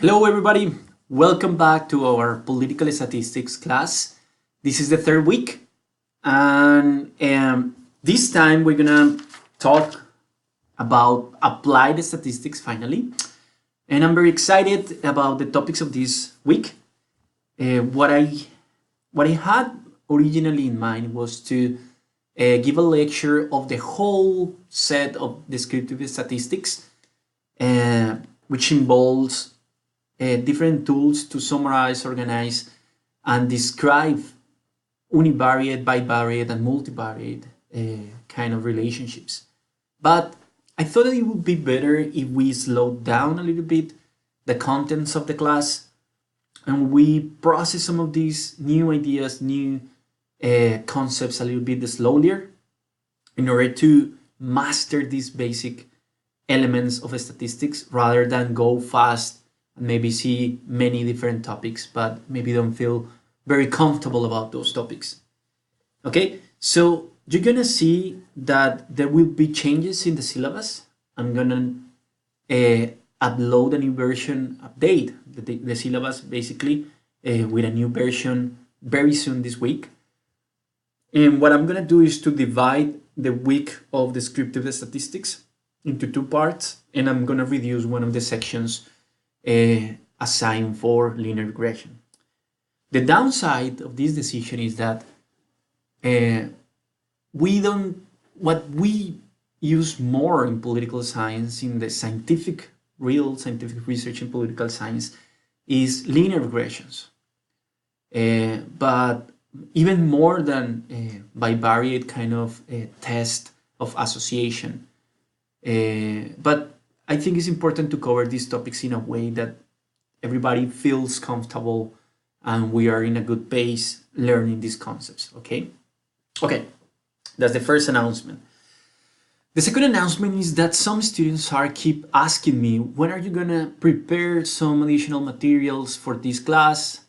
Hello everybody, welcome back to our political statistics class. This is the third week and this time we're gonna talk about applied statistics finally. And I'm very excited about the topics of this week. What I had originally in mind was to give a lecture of the whole set of descriptive statistics, which involves different tools to summarize, organize, and describe univariate, bivariate, and multivariate kind of relationships. But I thought that it would be better if we slowed down a little bit the contents of the class and we process some of these new ideas, new concepts a little bit slowly in order to master these basic elements of statistics rather than go fast and maybe see many different topics, but maybe don't feel very comfortable about those topics. Okay, so you're gonna see that there will be changes in the syllabus. I'm gonna upload a new version update, the syllabus basically, with a new version very soon this week. And what I'm gonna do is to divide the week of descriptive statistics into two parts, and I'm gonna reduce one of the sections assigned for linear regression. The downside of this decision is that what we use more in political science, in the real scientific research in political science, is linear regressions. But even more than bivariate kind of test of association. But I think it's important to cover these topics in a way that everybody feels comfortable and we are in a good pace learning these concepts, okay? Okay, that's the first announcement. The second announcement is that some students keep asking me, when are you gonna prepare some additional materials for this class?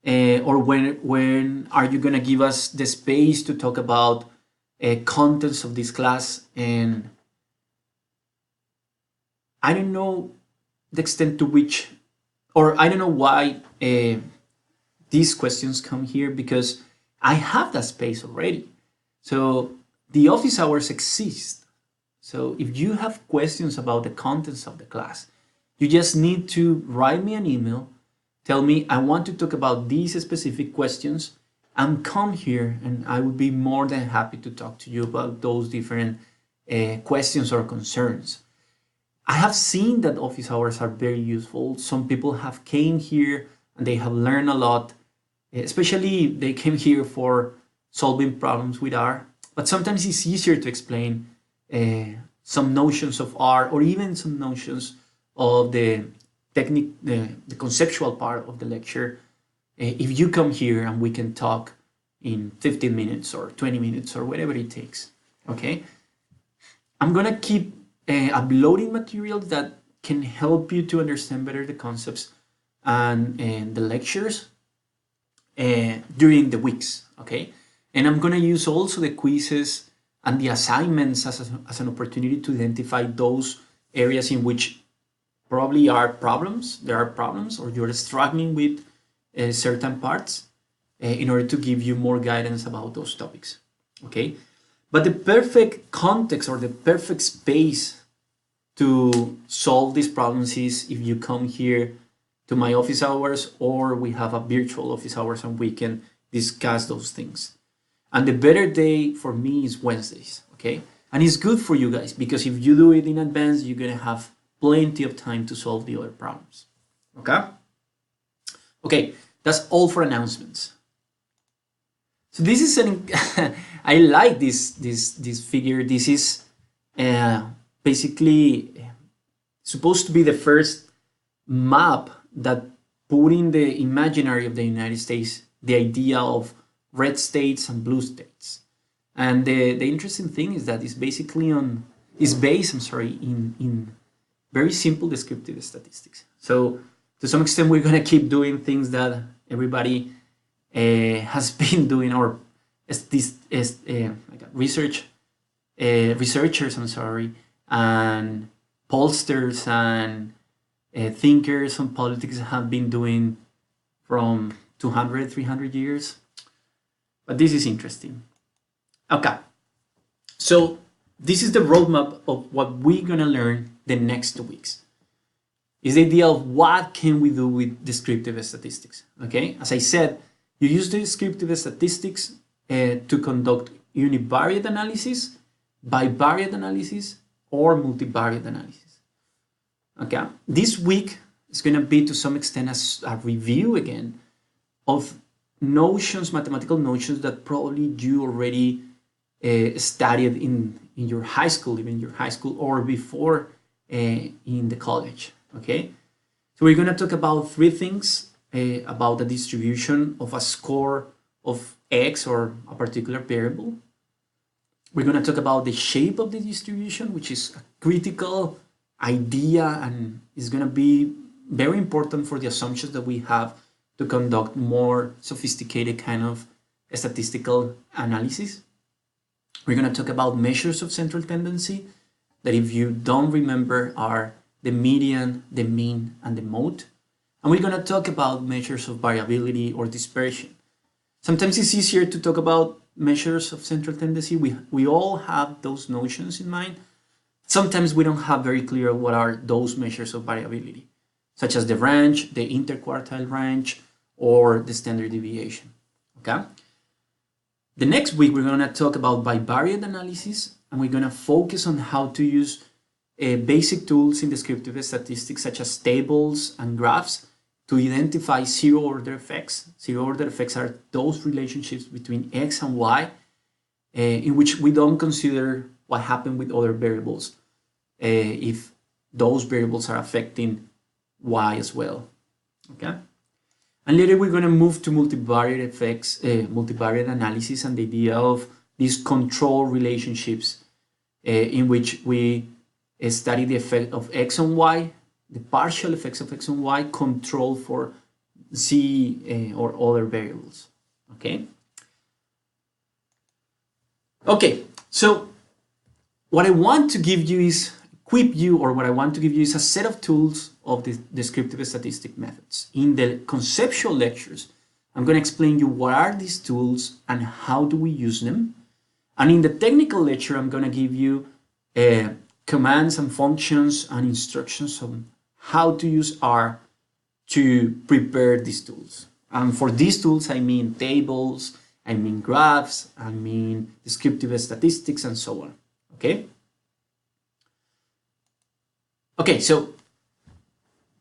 Or when are you gonna give us the space to talk about contents of this class? And I don't know the extent to which, or I don't know why these questions come here, because I have that space already. So the office hours exist. So if you have questions about the contents of the class, you just need to write me an email, tell me I want to talk about these specific questions, and come here and I would be more than happy to talk to you about those different questions or concerns. I have seen that office hours are very useful. Some people have came here and they have learned a lot, especially they came here for solving problems with R, but sometimes it's easier to explain some notions of R or even some notions of the technique, the conceptual part of the lecture, if you come here and we can talk in 15 minutes or 20 minutes or whatever it takes, okay? I'm gonna keep uploading materials that can help you to understand better the concepts and the lectures during the weeks, okay? And I'm gonna use also the quizzes and the assignments as an opportunity to identify those areas in which probably there are problems, or you're struggling with certain parts in order to give you more guidance about those topics, okay? But the perfect context or the perfect space to solve these problems is if you come here to my office hours, or we have a virtual office hours and we can discuss those things. And the better day for me is Wednesdays, okay? And it's good for you guys because if you do it in advance, you're gonna have plenty of time to solve the other problems, okay? Okay, that's all for announcements. So this is I like this figure. This is basically supposed to be the first map that put in the imaginary of the United States the idea of red states and blue states. And the interesting thing is that it's based in very simple descriptive statistics. So to some extent, we're gonna keep doing things that everybody has been doing, or researchers, and pollsters and thinkers on politics have been doing from 200, 300 years. But this is interesting. Okay, so this is the roadmap of what we're gonna learn the next 2 weeks. Is the idea of what can we do with descriptive statistics. Okay, as I said, you use the descriptive statistics to conduct univariate analysis, bivariate analysis, or multivariate analysis. Okay, this week is going to be to some extent a review again of notions, mathematical notions that probably you already studied in your high school, even your high school or before in the college. Okay, so we're going to talk about 3 things about the distribution of a score of X or a particular variable. We're going to talk about the shape of the distribution, which is a critical idea and is going to be very important for the assumptions that we have to conduct more sophisticated kind of statistical analysis. We're going to talk about measures of central tendency that, if you don't remember, are the median, the mean, and the mode. And we're going to talk about measures of variability or dispersion. Sometimes it's easier to talk about measures of central tendency. We all have those notions in mind. Sometimes we don't have very clear what are those measures of variability, such as the range, the interquartile range, or the standard deviation. Okay? The next week, we're going to talk about bivariate analysis, and we're going to focus on how to use basic tools in descriptive statistics, such as tables and graphs, to identify zero-order effects. Zero-order effects are those relationships between X and Y in which we don't consider what happened with other variables if those variables are affecting Y as well. Okay? And later we're going to move to multivariate effects, multivariate analysis, and the idea of these control relationships in which we study the effect of X on Y, the partial effects of X and Y, control for Z or other variables. Okay? Okay, so what I want to give you is a set of tools of the descriptive statistic methods. In the conceptual lectures, I'm going to explain you what are these tools and how do we use them. And in the technical lecture, I'm going to give you commands and functions and instructions on how to use R to prepare these tools. And for these tools, I mean tables, I mean graphs, I mean descriptive statistics, and so on. Okay? Okay, so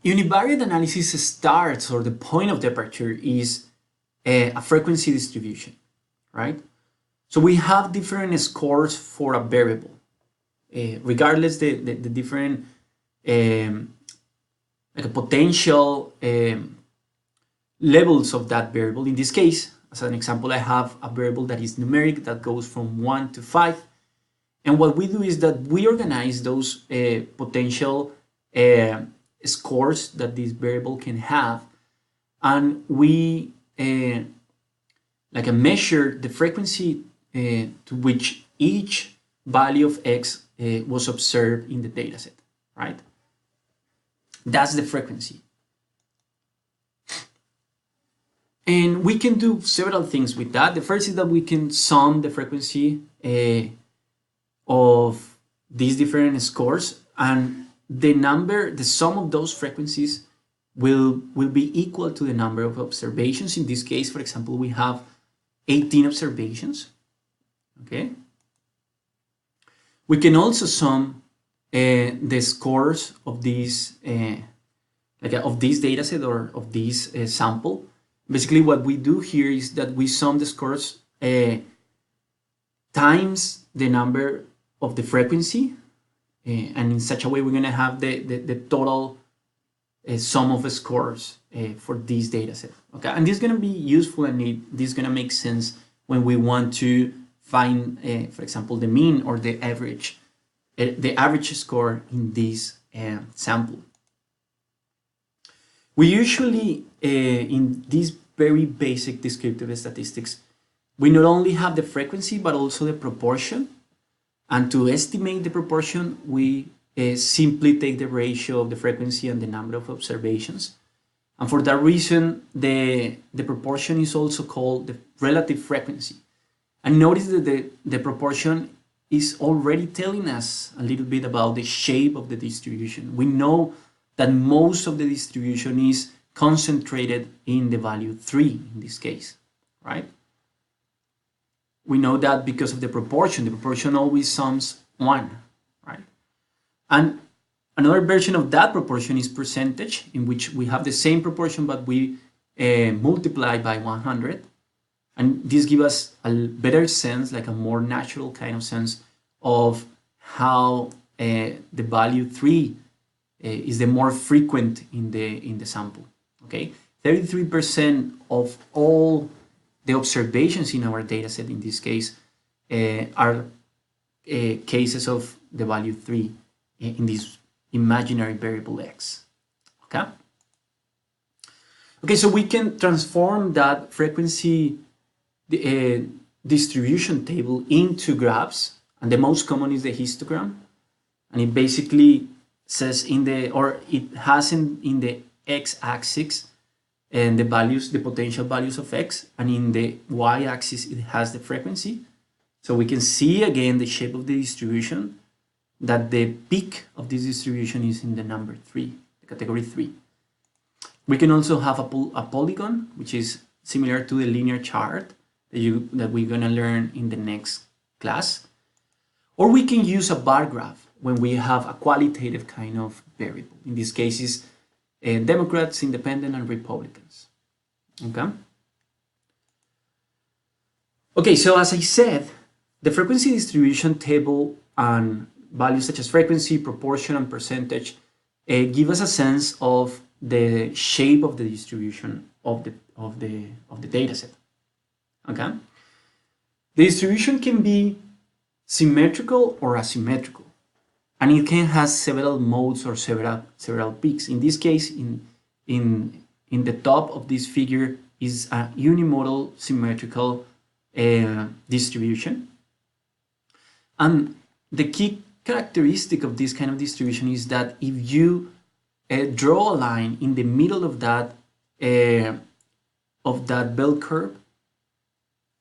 univariate analysis starts, or the point of departure is a frequency distribution, right? So we have different scores for a variable, regardless the different like a potential levels of that variable. In this case, as an example, I have a variable that is numeric that goes from 1 to 5. And what we do is that we organize those potential scores that this variable can have, and we measure the frequency to which each value of X was observed in the dataset, right? That's the frequency. And we can do several things with that. The first is that we can sum the frequency of these different scores, and the sum of those frequencies will be equal to the number of observations. In this case, for example, we have 18 observations. Okay. We can also sum the scores of these of this dataset or of this sample. Basically, what we do here is that we sum the scores times the number of the frequency, and in such a way we're going to have the total sum of the scores for this dataset. Okay, and this is going to be useful, and this is going to make sense when we want to find, for example, the mean or the average score in this sample. We usually, in these very basic descriptive statistics, we not only have the frequency, but also the proportion. And to estimate the proportion, we simply take the ratio of the frequency and the number of observations. And for that reason, the proportion is also called the relative frequency. And notice that the proportion is already telling us a little bit about the shape of the distribution. We know that most of the distribution is concentrated in the value 3 in this case, right? We know that because of the proportion always sums 1, right? And another version of that proportion is percentage, in which we have the same proportion but we multiply by 100. And this gives us a better sense, like a more natural kind of sense of how the value 3 is the more frequent in the sample. Okay, 33% of all the observations in our data set in this case are cases of the value 3 in this imaginary variable x. Okay. Okay, so we can transform that frequency distribution table into graphs, and the most common is the histogram, and it basically says it has in the x-axis and the values, the potential values of x, and in the y-axis it has the frequency. So we can see again the shape of the distribution, that the peak of this distribution is in the number 3, the category 3. We can also have a polygon, which is similar to the linear chart that we're going to learn in the next class. Or we can use a bar graph when we have a qualitative kind of variable. In this case is Democrats, Independent, and Republicans. Okay? Okay, so as I said, the frequency distribution table and values such as frequency, proportion, and percentage give us a sense of the shape of the distribution of the data set. Okay? The distribution can be symmetrical or asymmetrical, and it can have several modes or several peaks. In this case, in the top of this figure is a unimodal symmetrical distribution. And the key characteristic of this kind of distribution is that if you draw a line in the middle of that bell curve,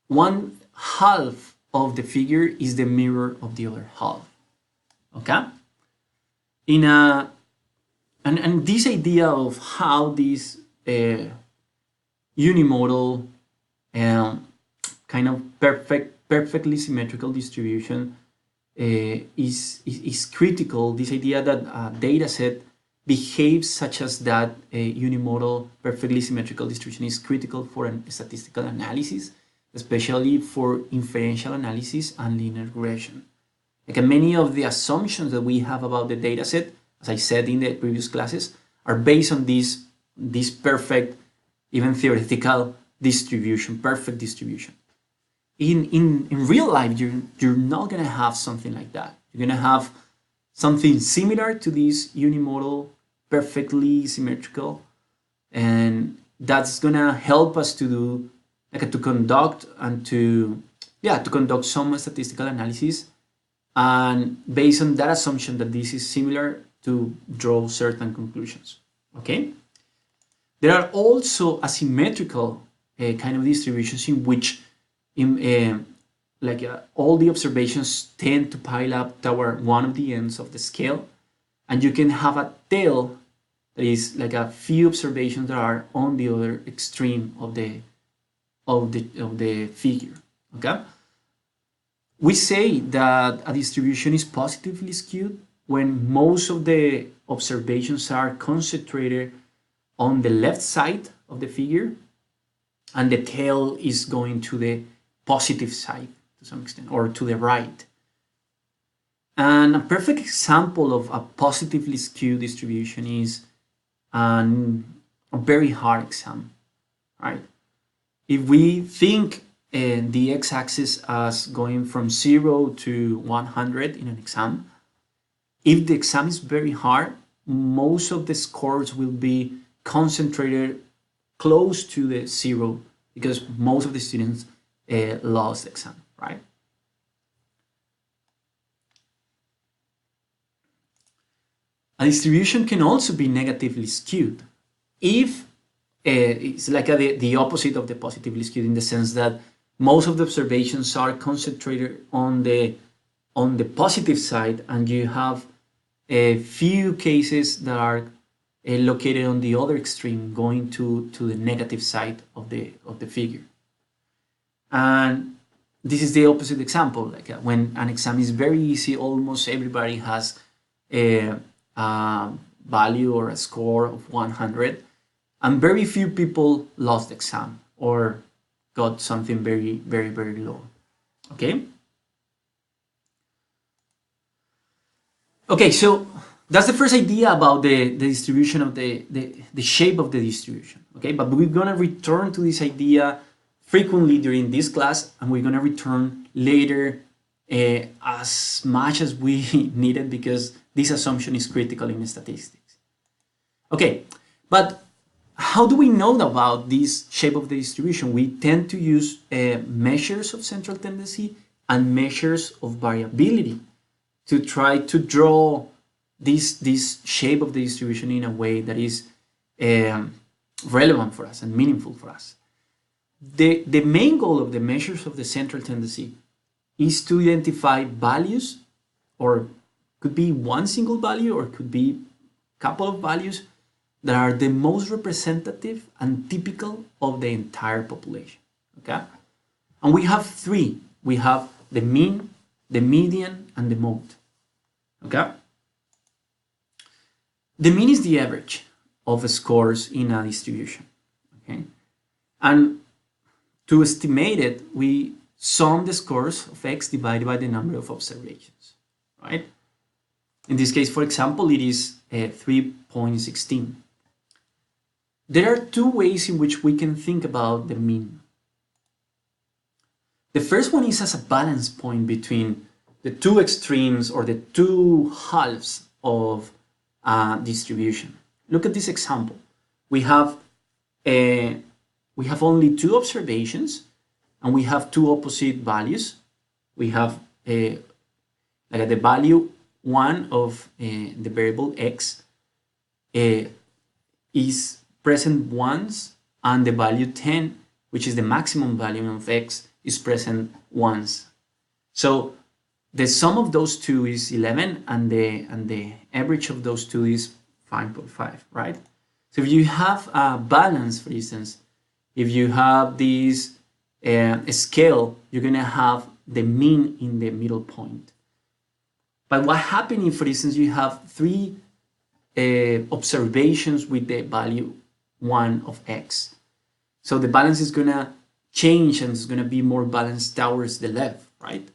one half of the figure is the mirror of the other half. Okay? And this idea of how this unimodal kind of perfectly symmetrical distribution is critical. This idea that a data set behaves such as that unimodal perfectly symmetrical distribution is critical for a statistical analysis, especially for inferential analysis and linear regression. Like many of the assumptions that we have about the data set, as I said in the previous classes, are based on this perfect, even theoretical distribution, perfect distribution. In real life, you're not going to have something like that. You're going to have something similar to this unimodal, perfectly symmetrical, and that's going to help us to do to conduct some statistical analysis, and based on that assumption that this is similar, to draw certain conclusions. Okay, there are also asymmetrical kind of distributions in which all the observations tend to pile up toward one of the ends of the scale, and you can have a tail that is like a few observations that are on the other extreme of the figure. Okay, we say that a distribution is positively skewed when most of the observations are concentrated on the left side of the figure, and the tail is going to the positive side to some extent, or to the right. And a perfect example of a positively skewed distribution is a very hard exam, right? If we think the x-axis as going from 0 to 100 in an exam, if the exam is very hard, most of the scores will be concentrated close to the 0 because most of the students lost the exam, right? A distribution can also be negatively skewed if it's like the opposite of the positively skewed, in the sense that most of the observations are concentrated on the positive side, and you have a few cases that are located on the other extreme, going to the negative side of the figure. And this is the opposite example. Like when an exam is very easy, almost everybody has a value or a score of 100, and very few people lost the exam or got something very, very, very low. Okay. Okay, so that's the first idea about the distribution of the shape of the distribution. Okay, but we're gonna return to this idea frequently during this class, and we're gonna return later as much as we need it, because this assumption is critical in statistics. Okay, but how do we know about this shape of the distribution? We tend to use measures of central tendency and measures of variability to try to draw this shape of the distribution in a way that is relevant for us and meaningful for us. The main goal of the measures of the central tendency is to identify values, or could be one single value or could be a couple of values, that are the most representative and typical of the entire population. Okay? And we have three. We have the mean, the median, and the mode. Okay? The mean is the average of scores in a distribution. Okay? And to estimate it, we sum the scores of X divided by the number of observations, right? In this case, for example, it is 3.16. There are two ways in which we can think about the mean. The first one is as a balance point between the two extremes or the two halves of a distribution. Look at this example. We have only two observations, and we have two opposite values. We have like the value 1 of the variable x is present once, and the value 10, which is the maximum value of x, is present once. So the sum of those two is 11, and the average of those two is 5.5, right? So if you have a balance, for instance, if you have this scale, you're gonna have the mean in the middle point. But what happens if, for instance, you have three observations with the value 1 of x? So the balance is gonna change, and it's gonna be more balanced towards the left, right?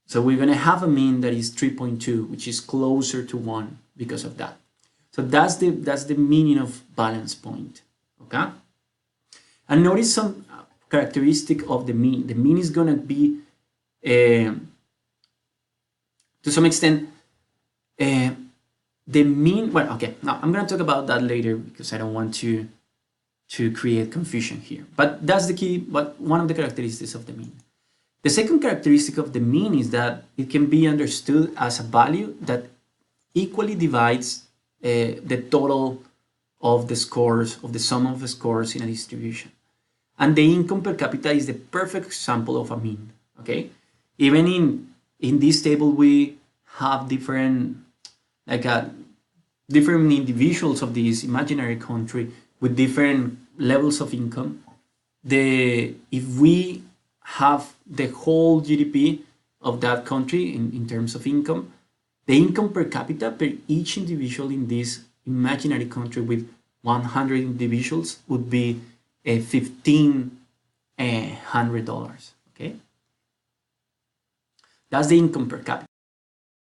So we're gonna have a mean that is 3.2, which is closer to 1 because of that. So that's the meaning of balance point, okay? And notice some characteristic of the mean. The mean is gonna be, to some extent, the mean, well, okay, now I'm gonna talk about that later because I don't want to create confusion here. But that's the key, but one of the characteristics of the mean. The second characteristic of the mean is that it can be understood as a value that equally divides the total of the scores, of the sum of the scores in a distribution. And the income per capita is the perfect example of a mean, okay? Even in this table, we have different, different individuals of this imaginary country with different levels of income. If we have the whole GDP of that country in terms of income, the income per capita per each individual in this imaginary country with 100 individuals would be $1,500, okay? That's the income per capita.